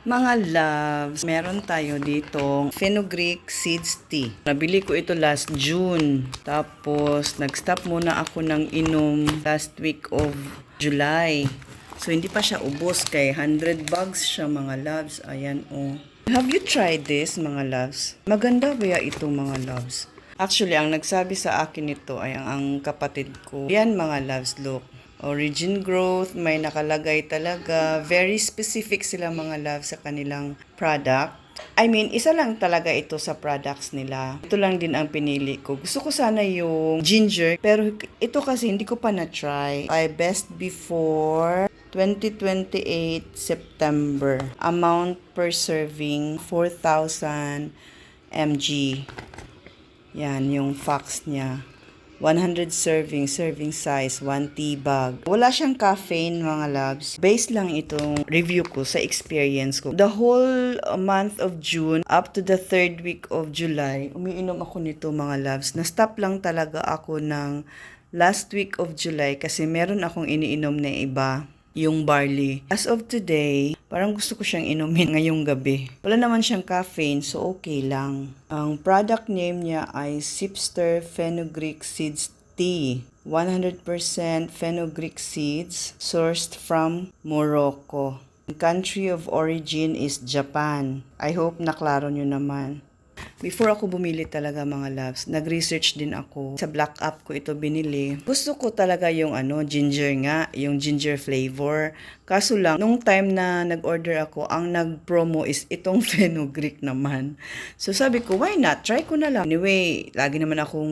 Mga loves, meron tayo ditong fenugreek seeds tea. Nabili ko ito last June. Tapos, nag-stop muna ako ng inom last week of July. So, hindi pa siya ubos kay 100 bags siya mga loves. Ayan oh. Have you tried this mga loves? Maganda ba ito mga loves? Actually, ang nagsabi sa akin nito ay ang kapatid ko. Yan mga loves, look. Origin growth, may nakalagay talaga. Very specific sila mga love sa kanilang product. I mean, isa lang talaga ito sa products nila. Ito lang din ang pinili ko. Gusto ko sana yung ginger, pero ito kasi hindi ko pa na-try. I best before 2028 September. Amount per serving, 4,000 mg. Yan, yung facts niya. 100 serving size, 1 tea bag. Wala siyang caffeine mga loves. Based lang itong review ko sa experience ko. The whole month of June up to the 3rd week of July, umiinom ako nito mga loves. Na-stop lang talaga ako ng last week of July kasi meron akong iniinom na iba. Yung barley. As of today, parang gusto ko siyang inumin ngayong gabi. Wala naman siyang caffeine, so okay lang. Ang product name niya ay Sipster Fenugreek Seeds Tea. 100% fenugreek seeds sourced from Morocco. The country of origin is Japan. I hope naklaro nyo naman. Before ako bumili talaga mga loves, nag-research din ako. Sa Black App ko ito binili. Gusto ko talaga yung ginger nga, yung ginger flavor. Kaso lang, nung time na nag-order ako, ang nag-promo is itong fenugreek naman. So sabi ko, why not? Try ko na lang. Anyway, lagi naman akong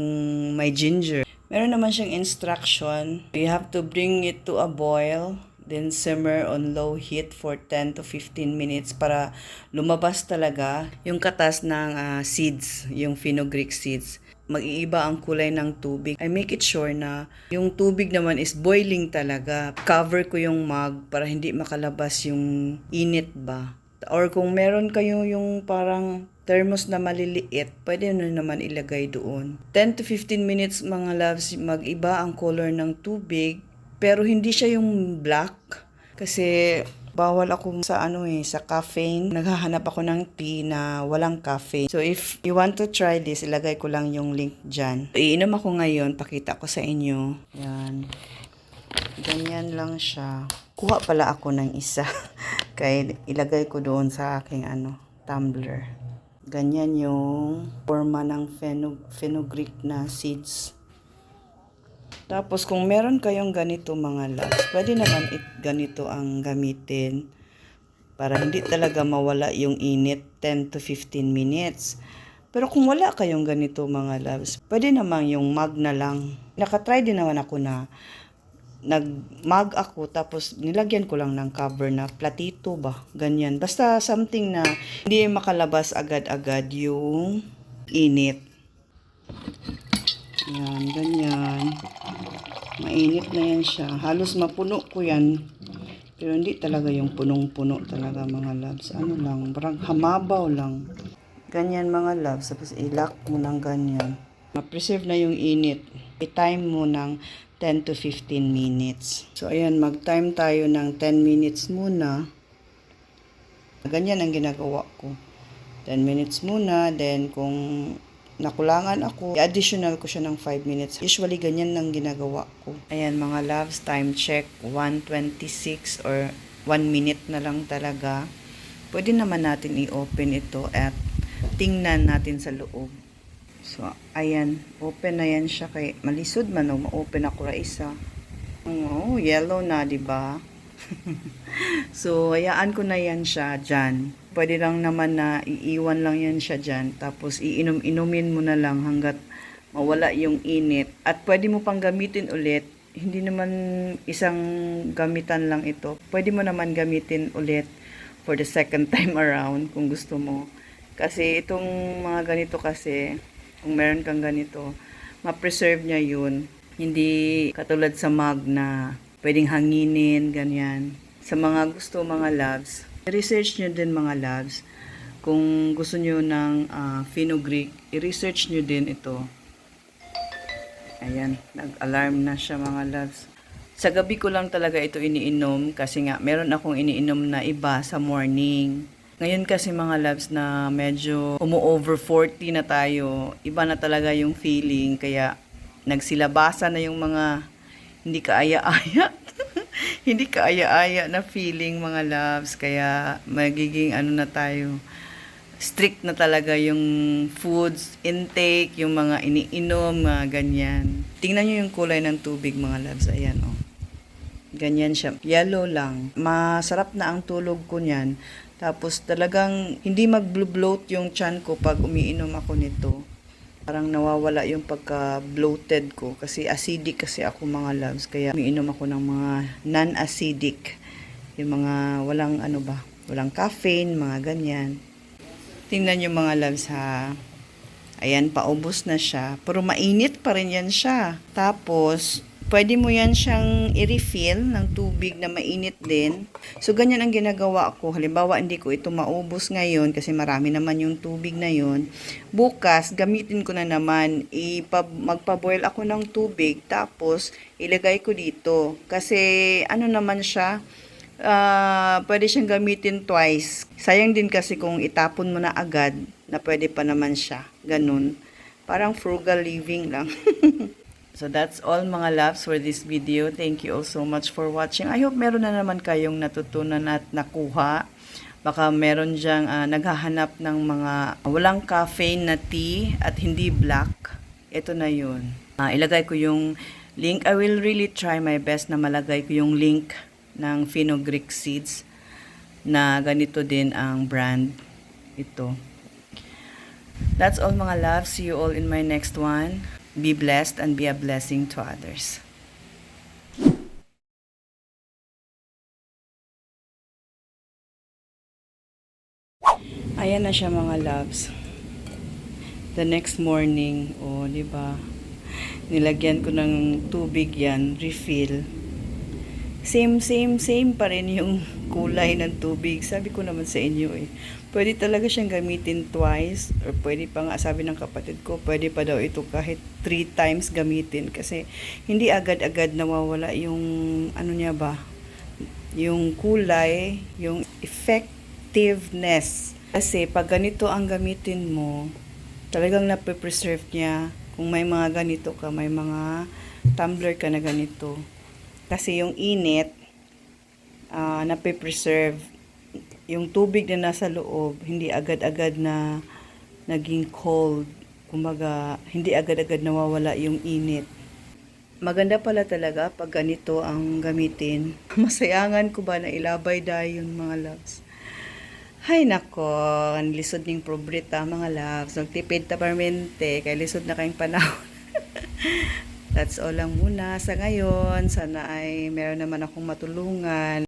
may ginger. Meron naman siyang instruction. You have to bring it to a boil. Then simmer on low heat for 10 to 15 minutes para lumabas talaga yung katas ng seeds, yung fenugreek seeds. Mag-iiba ang kulay ng tubig. I make it sure na yung tubig naman is boiling talaga. Cover ko yung mug para hindi makalabas yung init ba. Or kung meron kayo yung parang thermos na maliliit, pwede na naman ilagay doon. 10 to 15 minutes mga loves, mag-iba ang color ng tubig. Pero hindi siya yung black kasi bawal ako sa caffeine. Naghahanap ako ng tea na walang caffeine. So if you want to try this, ilagay ko lang yung link dyan. Iinom ako ngayon, pakita ko sa inyo. Yan. Ganyan lang siya. Kuha pala ako ng isa. Kaya ilagay ko doon sa aking tumbler. Ganyan yung forma ng fenugreek na seeds. Tapos kung meron kayong ganito mga loves, pwede naman ganito ang gamitin para hindi talaga mawala yung init 10 to 15 minutes. Pero kung wala kayong ganito mga loves, pwede naman yung mug na lang. Nakatry din naman ako na nag-mug ako tapos nilagyan ko lang ng cover na platito ba, ganyan. Basta something na hindi makalabas agad-agad yung init. Yan, ganyan. Mainit na yan siya. Halos mapuno ko yan. Pero hindi talaga yung punong-puno talaga mga loves. Ano lang, parang hamabaw lang. Ganyan mga loves. Tapos i-lock mo ng ganyan. Ma-preserve na yung init. I-time mo ng 10 to 15 minutes. So ayan, mag-time tayo ng 10 minutes muna. Ganyan ang ginagawa ko. 10 minutes muna. Then kung nakulangan ako, i-additional ko siya ng 5 minutes. Usually, ganyan lang ginagawa ko. Ayan, mga loves, time check, 1:26 or 1 minute na lang talaga. Pwede naman natin i-open ito at tingnan natin sa loob. So, ayan, open na yan siya. Kay malisod man o ma-open ako ra isa. Oh, yellow na, diba? So, hayaan ko na yan siya dyan. Pwede lang naman na iiwan lang yan siya dyan. Tapos, iinom-inumin mo na lang hanggat mawala yung init. At pwede mo pang gamitin ulit. Hindi naman isang gamitan lang ito. Pwede mo naman gamitin ulit for the second time around kung gusto mo. Kasi itong mga ganito kasi, kung meron kang ganito, ma-preserve niya yun. Hindi katulad sa mug na pwedeng hanginin, ganyan. Sa mga gusto mga loves, research nyo din mga loves. Kung gusto nyo ng fenugreek, i-research nyo din ito. Ayan, nag-alarm na siya mga loves. Sa gabi ko lang talaga ito iniinom kasi nga meron akong iniinom na iba sa morning. Ngayon kasi mga loves na medyo umu-over 40 na tayo, iba na talaga yung feeling, kaya nagsilabasa na yung mga hindi kaaya-aya. Hindi kaaya-aya na feeling mga loves, kaya magiging ano na tayo, strict na talaga yung foods intake, yung mga iniinom, mga ganyan. Tingnan nyo yung kulay ng tubig mga loves, ayan oh. Ganyan siya. Yellow lang. Masarap na ang tulog ko niyan. Tapos talagang hindi mag-bloat yung tiyan ko pag umiinom ako nito. Parang nawawala yung pagka-bloated ko kasi acidic kasi ako mga loves. Kaya umiinom ako ng mga non-acidic. Yung mga walang ano ba, walang caffeine, mga ganyan. Tingnan yung mga loves ha. Ayan, paubos na siya. Pero mainit pa rin yan siya. Tapos, pwede mo yan siyang i-refill ng tubig na mainit din. So, ganyan ang ginagawa ko. Halimbawa, hindi ko ito maubos ngayon kasi marami naman yung tubig na yun. Bukas, gamitin ko na naman. Magpa-boil ako ng tubig. Tapos, ilagay ko dito. Kasi, ano naman siya, pwede siyang gamitin twice. Sayang din kasi kung itapon mo na agad, na pwede pa naman siya. Ganun. Parang frugal living lang. So that's all mga loves for this video. Thank you all so much for watching. I hope meron na naman kayong natutunan at nakuha. Baka meron dyang naghahanap ng mga walang caffeine na tea at hindi black. Ito na yun. Ilagay ko yung link. I will really try my best na malagay ko yung link ng Fenugreek Seeds na ganito din ang brand. Ito. That's all mga loves. See you all in my next one. Be blessed and be a blessing to others. Ayan na siya mga loves. The next morning, di ba? Nilagyan ko ng tubig yan, refill. Same pa rin yung kulay ng tubig. Sabi ko naman sa inyo pwede talaga siyang gamitin twice or pwede pa nga, sabi ng kapatid ko, pwede pa daw ito kahit 3 times gamitin kasi hindi agad-agad nawawala yung ano niya ba, yung kulay, yung effectiveness. Kasi pag ganito ang gamitin mo, talagang nape-preserve niya. Kung may mga ganito ka, may mga tumbler ka na ganito. Kasi yung init, nape-preserve. Yung tubig na nasa loob, hindi agad-agad na naging cold. Kumbaga, hindi agad-agad nawawala yung init. Maganda pala talaga pag ganito ang gamitin. Masayangan ko ba na ilabay dayon mga loves. Hay nako, ang lisod ning probrita mga loves. Nagtipid ta permente, kay lisod na kayong panahon. That's all lang muna sa ngayon. Sana ay meron naman akong matulungan.